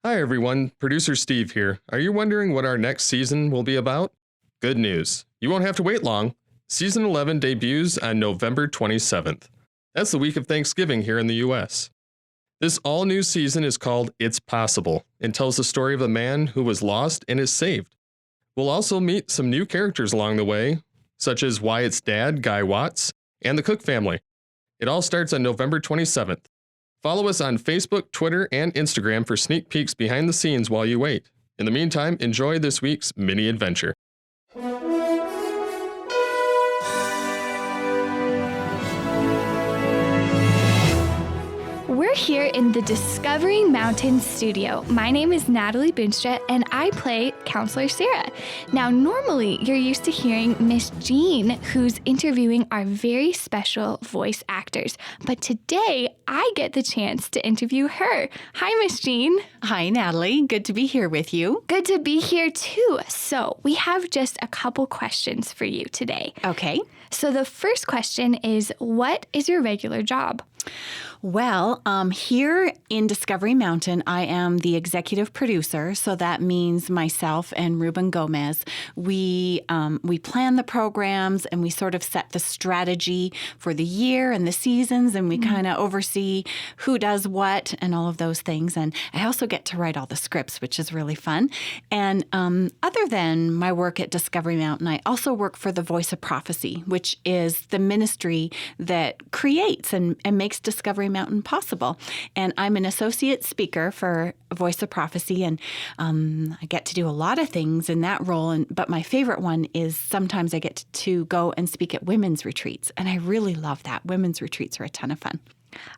Hi everyone, producer Steve here. Are you wondering what our next season will be about? Good news. You won't have to wait long. Season 11 debuts on November 27th. That's the week of Thanksgiving here in the US. This all-new season is called It's Possible and tells the story of a man who was lost and is saved. We'll also meet some new characters along the way, such as Wyatt's dad, Guy Watts, and the Cook family. It all starts on November 27th. Follow us on Facebook, Twitter, and Instagram for sneak peeks behind the scenes while you wait. In the meantime, enjoy this week's mini adventure. We're here in the Discovery Mountain studio. My name is Natalie Boonstra, and I play Counselor Sarah. Now, normally you're used to hearing Miss Jean, who's interviewing our very special voice actors. But today, I get the chance to interview her. Hi, Miss Jean. Hi, Natalie. Good to be here with you. Good to be here, too. So, we have just a couple questions for you today. Okay. So, the first question is, what is your regular job? Well, here in Discovery Mountain, I am the executive producer, so that means myself and Ruben Gomez. We plan the programs and we sort of set the strategy for the year and the seasons, and we kind of oversee who does what and all of those things. And I also get to write all the scripts, which is really fun. And other than my work at Discovery Mountain, I also work for the Voice of Prophecy, which is the ministry that creates and makes Discovery Mountain possible. And I'm an associate speaker for Voice of Prophecy, and I get to do a lot of things in that role. But my favorite one is sometimes I get to go and speak at women's retreats, and I really love that. Women's retreats are a ton of fun.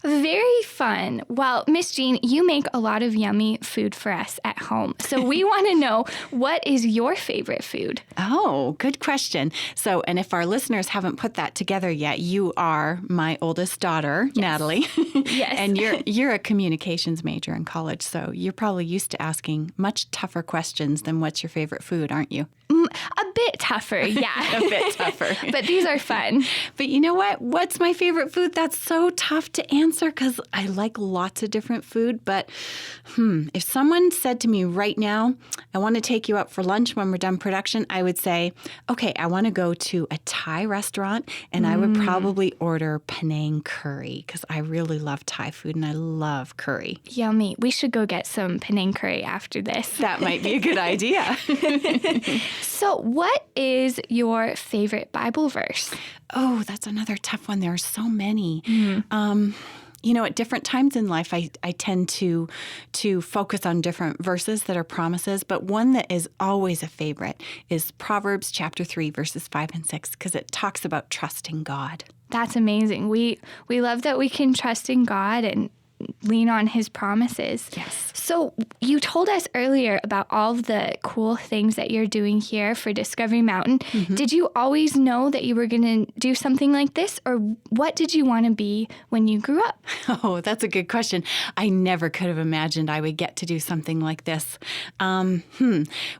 Very fun. Well, Miss Jean, you make a lot of yummy food for us at home. So we want to know, what is your favorite food? Oh, good question. So, and if our listeners haven't put that together yet, you are my oldest daughter, yes. Natalie. Yes. And you're a communications major in college, so you're probably used to asking much tougher questions than what's your favorite food, aren't you? A bit tougher, yeah. A bit tougher. But these are fun. But you know what? What's my favorite food? That's so tough to answer because I like lots of different food. But if someone said to me right now, I want to take you out for lunch when we're done production, I would say, okay, I want to go to a Thai restaurant, and I would probably order Penang curry because I really love Thai food and I love curry. Yummy. We should go get some Penang curry after this. That might be a good idea. So what is your favorite Bible verse? Oh, that's another tough one. There are so many. At different times in life, I tend to focus on different verses that are promises, but one that is always a favorite is Proverbs chapter 3, verses 5 and 6, because it talks about trusting God. That's amazing. We love that we can trust in God and lean on his promises. Yes. So you told us earlier about all of the cool things that you're doing here for Discovery Mountain. Mm-hmm. Did you always know that you were going to do something like this, or what did you want to be when you grew up? Oh, that's a good question. I never could have imagined I would get to do something like this. When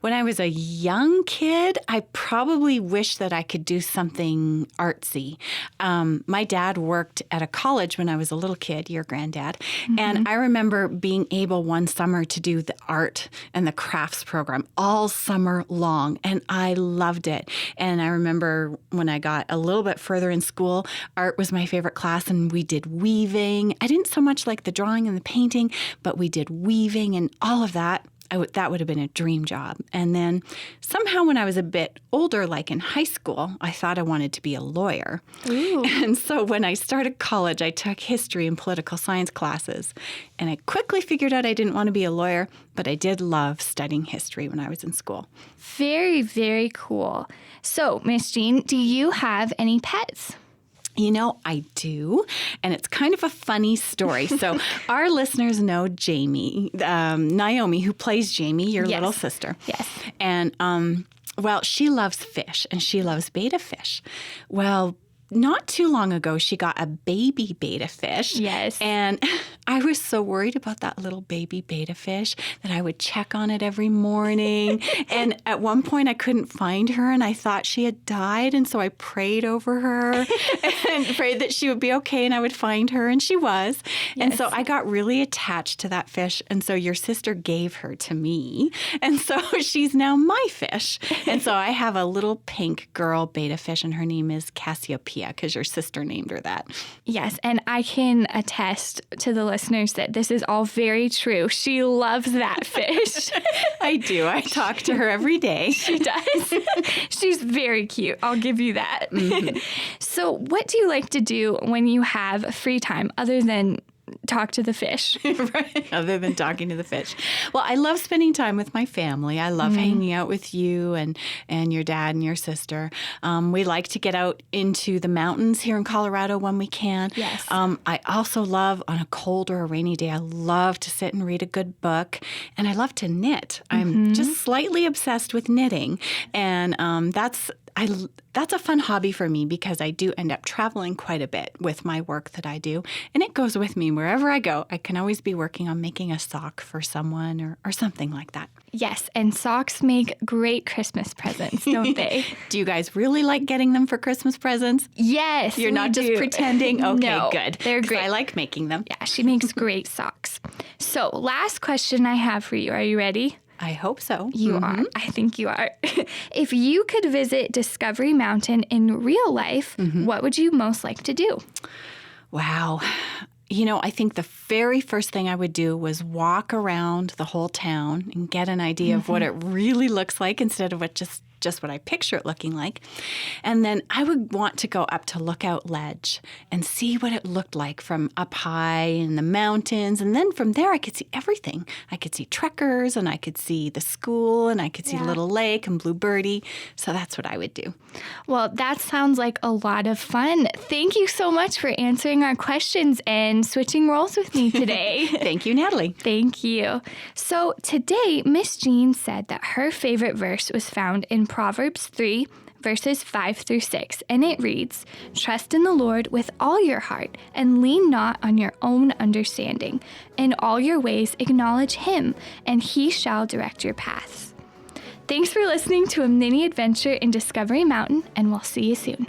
I was a young kid, I probably wished that I could do something artsy. My dad worked at a college when I was a little kid, your granddad. Mm-hmm. And I remember being able one summer to do the art and the crafts program all summer long, and I loved it. And I remember when I got a little bit further in school, art was my favorite class, and we did weaving. I didn't so much like the drawing and the painting, but we did weaving and all of that. That would have been a dream job. And then somehow when I was a bit older, like in high school, I thought I wanted to be a lawyer. Ooh. And so when I started college, I took history and political science classes. And I quickly figured out I didn't want to be a lawyer, but I did love studying history when I was in school. Very, very cool. So, Miss Jean, do you have any pets? You know, I do, and it's kind of a funny story. So our listeners know Jamie, Naomi, who plays Jamie, your Yes. little sister. Yes. And, well, she loves fish, and she loves betta fish. Well, not too long ago, she got a baby betta fish. Yes. And I was so worried about that little baby betta fish that I would check on it every morning. And at one point, I couldn't find her, and I thought she had died. And so I prayed over her and prayed that she would be okay and I would find her, and she was. Yes. And so I got really attached to that fish. And so your sister gave her to me. And so she's now my fish. And so I have a little pink girl betta fish, and her name is Cassiopeia because your sister named her that. Yes, and I can attest to the listeners that this is all very true. She loves that fish. I do. I talk to her every day. She does. She's very cute. I'll give you that. Mm-hmm. So what do you like to do when you have free time other than talk to the fish? Right. Other than talking to the fish. Well, I love spending time with my family. I love hanging out with you and your dad and your sister. We like to get out into the mountains here in Colorado when we can. Yes. I also love, on a cold or a rainy day, I love to sit and read a good book. And I love to knit. I'm just slightly obsessed with knitting. And that's a fun hobby for me because I do end up traveling quite a bit with my work that I do. And it goes with me wherever I go. I can always be working on making a sock for someone or something like that. Yes, and socks make great Christmas presents, don't they? Do you guys really like getting them for Christmas presents? Yes, You're not just do. pretending? Okay, No, good. They're 'Cause great. I like making them. Yeah, she makes great socks. So, last question I have for you. Are you ready? I hope so. You are. I think you are. If you could visit Discovery Mountain in real life, what would you most like to do? Wow. You know, I think the very first thing I would do was walk around the whole town and get an idea of what it really looks like instead of what just what I picture it looking like. And then I would want to go up to Lookout Ledge and see what it looked like from up high in the mountains. And then from there, I could see everything. I could see trekkers, and I could see the school, and I could see Little Lake and Blue Birdie. So that's what I would do. Well, that sounds like a lot of fun. Thank you so much for answering our questions and switching roles with me today. Thank you, Natalie. Thank you. So today, Miss Jean said that her favorite verse was found in Proverbs 3, verses 5 through 6, and it reads, "Trust in the Lord with all your heart, and lean not on your own understanding. In all your ways acknowledge him, and he shall direct your paths." Thanks for listening to a mini adventure in Discovery Mountain, and we'll see you soon.